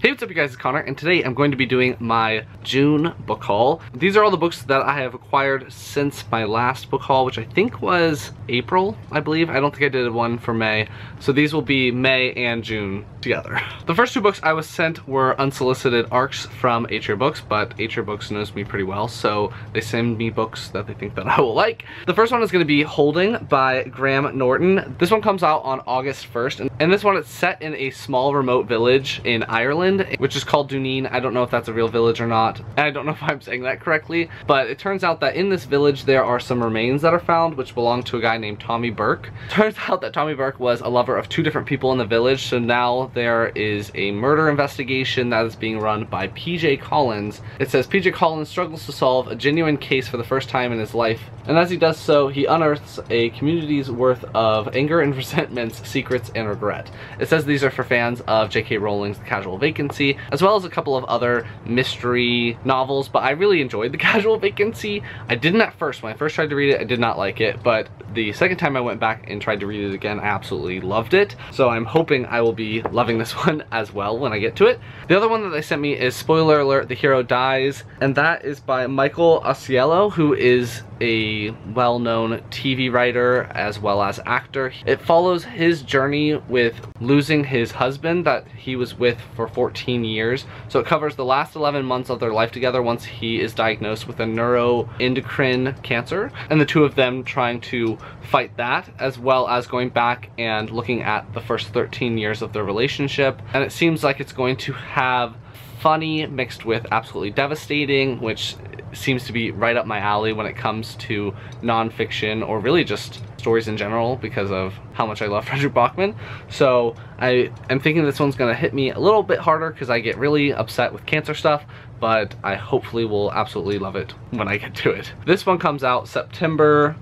Hey, what's up you guys, it's Connor, and today I'm going to be doing my June book haul. These are all the books that I have acquired since my last book haul, which I think was April, I believe. I don't think I did one for May. So these will be May and June together. The first two books I was sent were unsolicited ARCs from Atria Books, but Atria Books knows me pretty well, so they send me books that they think that I will like. The first one is going to be Holding by Graham Norton. This one comes out on August 1st, and this one is set in a small remote village in Ireland, which is called Duneen. I don't know if that's a real village or not, and I don't know if I'm saying that correctly, but it turns out that in this village there are some remains that are found which belong to a guy named Tommy Burke. Turns out that Tommy Burke was a lover of two different people in the village, so now there is a murder investigation that is being run by PJ Collins. It says PJ Collins struggles to solve a genuine case for the first time in his life, and as he does so, he unearths a community's worth of anger and resentments, secrets, and regret. It says these are for fans of J.K. Rowling's The Casual Vacancy, as well as a couple of other mystery novels, but I really enjoyed The Casual Vacancy. I didn't at first. When I first tried to read it, I did not like it, but the second time I went back and tried to read it again, I absolutely loved it. So I'm hoping I will be loving this one as well when I get to it. The other one that they sent me is, spoiler alert, The Hero Dies, and that is by Michael Ausiello, who is a well-known TV writer as well as actor. It follows his journey with losing his husband that he was with for 14 years. So it covers the last 11 months of their life together once he is diagnosed with a neuroendocrine cancer, and the two of them trying to fight that, as well as going back and looking at the first 13 years of their relationship. And it seems like it's going to have funny mixed with absolutely devastating, which seems to be right up my alley when it comes to nonfiction or really just stories in general because of how much I love Frederick Bachman. So I am thinking this one's gonna hit me a little bit harder because I get really upset with cancer stuff, but I hopefully will absolutely love it when I get to it. This one comes out September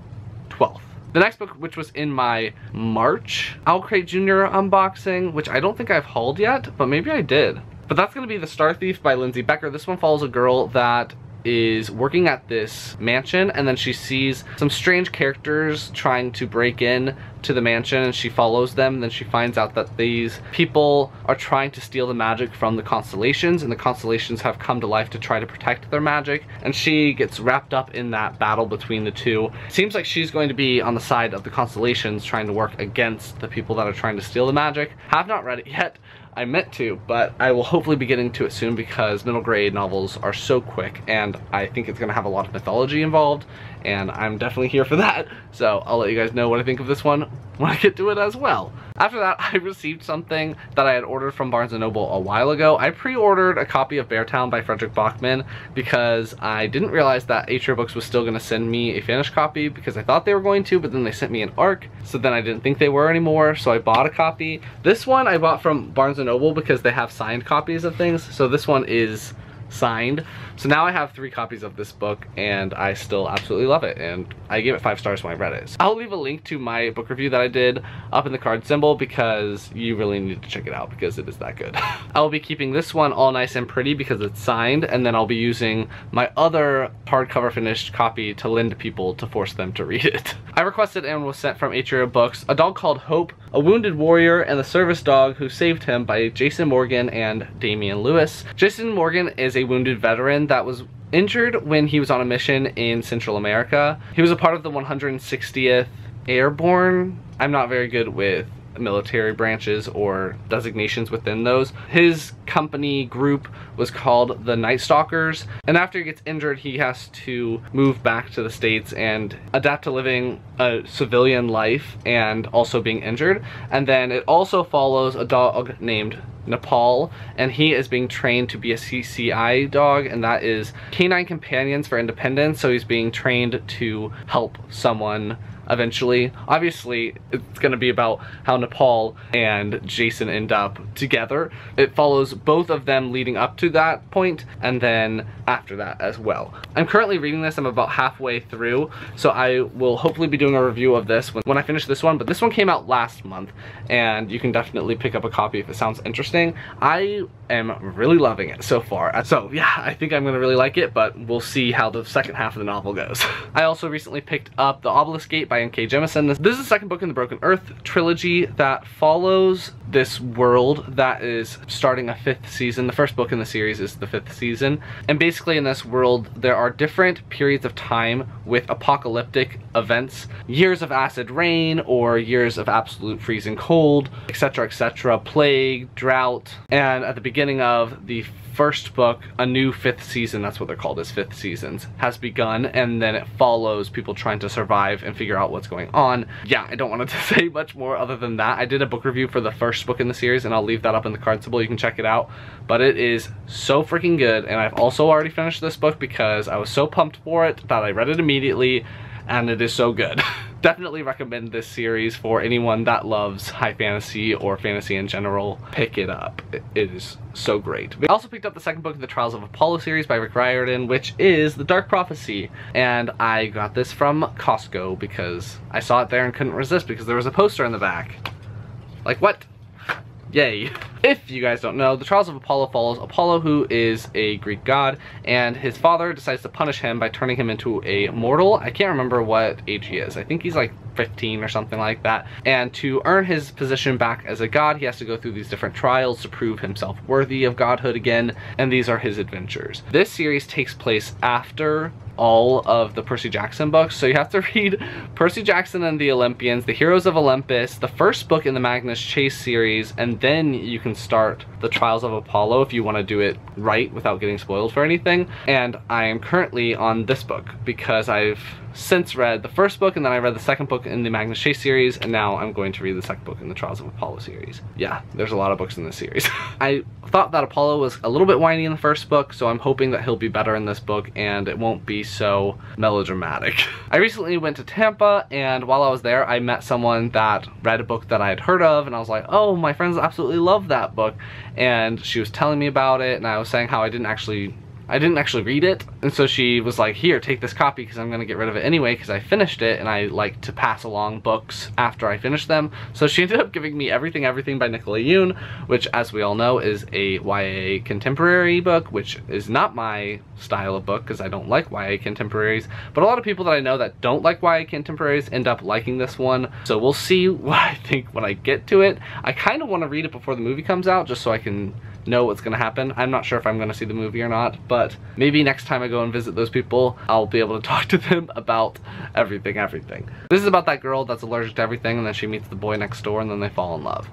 12th. The next book, which was in my March Owlcrate Jr. unboxing, which I don't think I've hauled yet, but maybe I did. But that's gonna be The Star Thief by Lindsay Becker. This one follows a girl that is working at this mansion, and then she sees some strange characters trying to break in to the mansion, and she follows them. Then she finds out that these people are trying to steal the magic from the constellations, and the constellations have come to life to try to protect their magic, and she gets wrapped up in that battle between the two. Seems like she's going to be on the side of the constellations trying to work against the people that are trying to steal the magic. Have not read it yet. I meant to, but I will hopefully be getting to it soon because middle grade novels are so quick, and I think it's gonna have a lot of mythology involved, and I'm definitely here for that. So I'll let you guys know what I think of this one when I get to it as well. After that, I received something that I had ordered from Barnes & Noble a while ago. I pre-ordered a copy of Beartown by Frederick Bachman because I didn't realize that Atria Books was still going to send me a finished copy, because I thought they were going to, but then they sent me an ARC, so then I didn't think they were anymore, so I bought a copy. This one I bought from Barnes & Noble because they have signed copies of things, so this one is signed. So now I have 3 copies of this book, and I still absolutely love it, and I gave it 5 stars when I read it. So I'll leave a link to my book review that I did up in the card symbol because you really need to check it out because it is that good. I'll be keeping this one all nice and pretty because it's signed, and then I'll be using my other hardcover finished copy to lend to people to force them to read it. I requested and was sent from Atria Books A Dog Called Hope, A Wounded Warrior and the Service Dog Who Saved Him by Jason Morgan and Damian Lewis. Jason Morgan is a wounded veteran that was injured when he was on a mission in Central America. He was a part of the 160th Airborne. I'm not very good with military branches or designations within those. His company group was called the Night Stalkers, and after he gets injured he has to move back to the States and adapt to living a civilian life and also being injured. And then it also follows a dog named Nepal, and he is being trained to be a CCI dog, and that is Canine Companions for Independence, so he's being trained to help someone eventually. Obviously, it's going to be about how Nepal and Jason end up together. It follows both of them leading up to that point, and then after that as well. I'm currently reading this. I'm about halfway through, so I will hopefully be doing a review of this when I finish this one, but this one came out last month, and you can definitely pick up a copy if it sounds interesting. I am really loving it so far. So yeah, I think I'm gonna really like it, but we'll see how the second half of the novel goes. I also recently picked up The Obelisk Gate by N.K. Jemisin. This is the second book in the Broken Earth trilogy that follows this world that is starting a 5th season. The first book in the series is the 5th season. And basically in this world, there are different periods of time with apocalyptic events. Years of acid rain, or years of absolute freezing cold, etc, etc, plague, drought. And at the beginning of the first book, a new 5th season, that's what they're called, is 5th seasons, has begun, and then it follows people trying to survive and figure out what's going on. Yeah, I don't want to say much more other than that. I did a book review for the first book in the series, and I'll leave that up in the card symbol. You can check it out, but it is so freaking good. And I've also already finished this book because I was so pumped for it that I read it immediately, and it is so good. Definitely recommend this series for anyone that loves high fantasy or fantasy in general. Pick it up. It is so great. I also picked up the second book of the Trials of Apollo series by Rick Riordan, which is The Dark Prophecy. And I got this from Costco because I saw it there and couldn't resist because there was a poster in the back. Like, what? Yay. If you guys don't know, the Trials of Apollo follows Apollo, who is a Greek god, and his father decides to punish him by turning him into a mortal. I can't remember what age he is. I think he's like 15 or something like that. And to earn his position back as a god, he has to go through these different trials to prove himself worthy of godhood again, and these are his adventures. This series takes place after all of the Percy Jackson books, so you have to read Percy Jackson and the Olympians, the Heroes of Olympus, the first book in the Magnus Chase series, and then you can start the Trials of Apollo if you want to do it right without getting spoiled for anything. And I am currently on this book because I've since read the first book, and then I read the second book in the Magnus Chase series, and now I'm going to read the second book in the Trials of Apollo series. Yeah, there's a lot of books in this series. I thought that Apollo was a little bit whiny in the first book, so I'm hoping that he'll be better in this book and it won't be so melodramatic. I recently went to Tampa, and while I was there, I met someone that read a book that I had heard of, and I was like, oh, my friends absolutely love that book. And she was telling me about it, and I was saying how I didn't actually read it, and so she was like, here, take this copy because I'm gonna get rid of it anyway because I finished it, and I like to pass along books after I finish them. So she ended up giving me Everything by Nicola Yoon, which, as we all know, is a YA contemporary book, which is not my style of book because I don't like YA contemporaries, but a lot of people that I know that don't like YA contemporaries end up liking this one. So we'll see what I think when I get to it. I kind of want to read it before the movie comes out just so I can know what's gonna happen. I'm not sure if I'm gonna see the movie or not, but maybe next time I go and visit those people, I'll be able to talk to them about everything. This is about that girl that's allergic to everything, and then she meets the boy next door, and then they fall in love.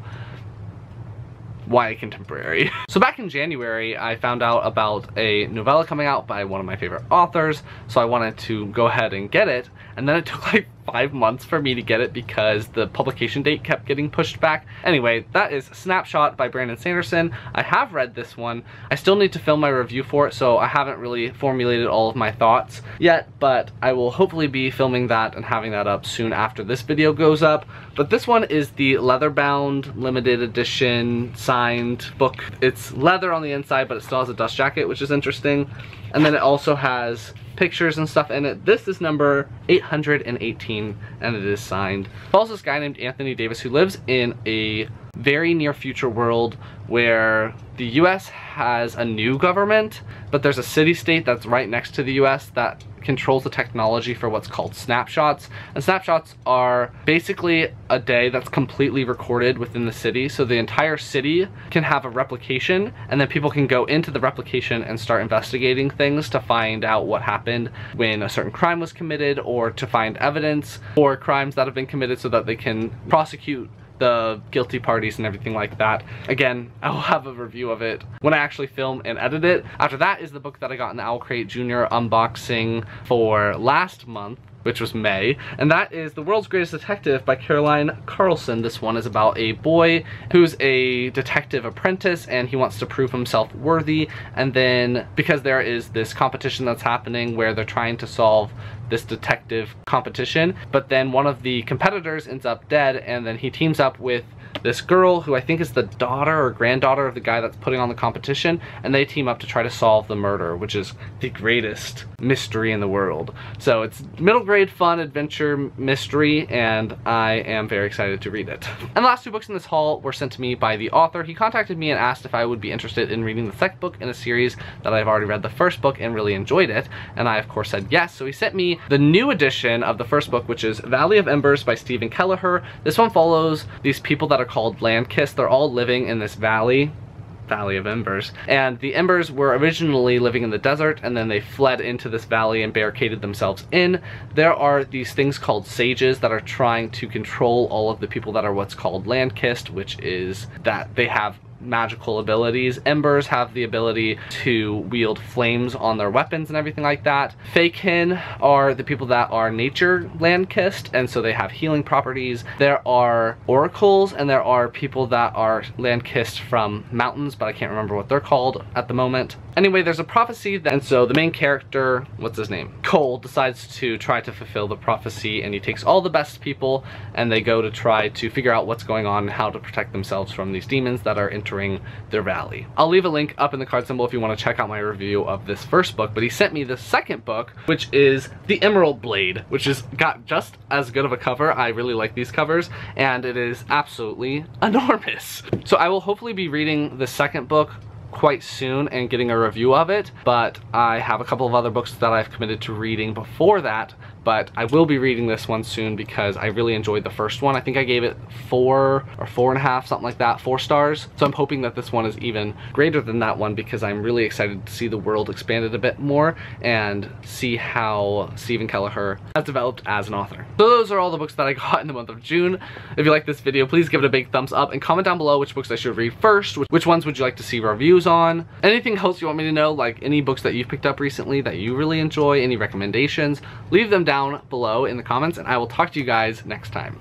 YA contemporary. So back in January, I found out about a novella coming out by one of my favorite authors, so I wanted to go ahead and get it, and then it took like 5 months for me to get it because the publication date kept getting pushed back. Anyway, that is Snapshot by Brandon Sanderson. I have read this one. I still need to film my review for it, so I haven't really formulated all of my thoughts yet, but I will hopefully be filming that and having that up soon after this video goes up. But this one is the leather-bound, limited edition, signed book. It's leather on the inside, but it still has a dust jacket, which is interesting. And then it also has pictures and stuff in it. This is number 818, and it is signed. It follows this guy named Anthony Davis who lives in a very near future world where the US has a new government, but there's a city-state that's right next to the US that controls the technology for what's called snapshots. And snapshots are basically a day that's completely recorded within the city, so the entire city can have a replication, and then people can go into the replication and start investigating things to find out what happened when a certain crime was committed, or to find evidence for crimes that have been committed so that they can prosecute the guilty parties and everything like that. Again, I will have a review of it when I actually film and edit it. After that is the book that I got in the Owl Crate Junior unboxing for last month, which was May, and that is The World's Greatest Detective by Caroline Carlson. This one is about a boy who's a detective apprentice, and he wants to prove himself worthy, and then because there is this competition that's happening where they're trying to solve this detective competition, but then one of the competitors ends up dead, and then he teams up with this girl who I think is the daughter or granddaughter of the guy that's putting on the competition, and they team up to try to solve the murder, which is the greatest mystery in the world. So it's middle grade fun adventure mystery, and I am very excited to read it. And the last 2 books in this haul were sent to me by the author. He contacted me and asked if I would be interested in reading the second book in a series that I've already read the first book and really enjoyed it, and I of course said yes. So he sent me the new edition of the first book, which is Valley of Embers by Stephen Kelleher. This one follows these people that are called Landkiss. They're all living in this valley of Embers, and the Embers were originally living in the desert, and then they fled into this valley and barricaded themselves in. There are these things called sages that are trying to control all of the people that are what's called Landkissed, which is that they have magical abilities. Embers have the ability to wield flames on their weapons and everything like that. Faekin are the people that are nature land-kissed, and so they have healing properties. There are oracles, and there are people that are land-kissed from mountains, but I can't remember what they're called at the moment. Anyway, there's a prophecy, and so the main character, what's his name? Cole, decides to try to fulfill the prophecy, and he takes all the best people, and they go to try to figure out what's going on and how to protect themselves from these demons that are entering their valley. I'll leave a link up in the card symbol if you want to check out my review of this first book, but he sent me the second book, which is The Emerald Blade, which has got just as good of a cover. I really like these covers, and it is absolutely enormous. So I will hopefully be reading the second book quite soon and getting a review of it, but I have a couple of other books that I've committed to reading before that, but I will be reading this one soon because I really enjoyed the first one. I think I gave it 4 or 4.5, something like that, 4 stars. So I'm hoping that this one is even greater than that one because I'm really excited to see the world expanded a bit more and see how Stephen Kelleher has developed as an author. So those are all the books that I got in the month of June. If you like this video, please give it a big thumbs up and comment down below which books I should read first, which ones would you like to see reviews on, anything else you want me to know, like any books that you've picked up recently that you really enjoy, any recommendations, leave them down below in the comments, and I will talk to you guys next time.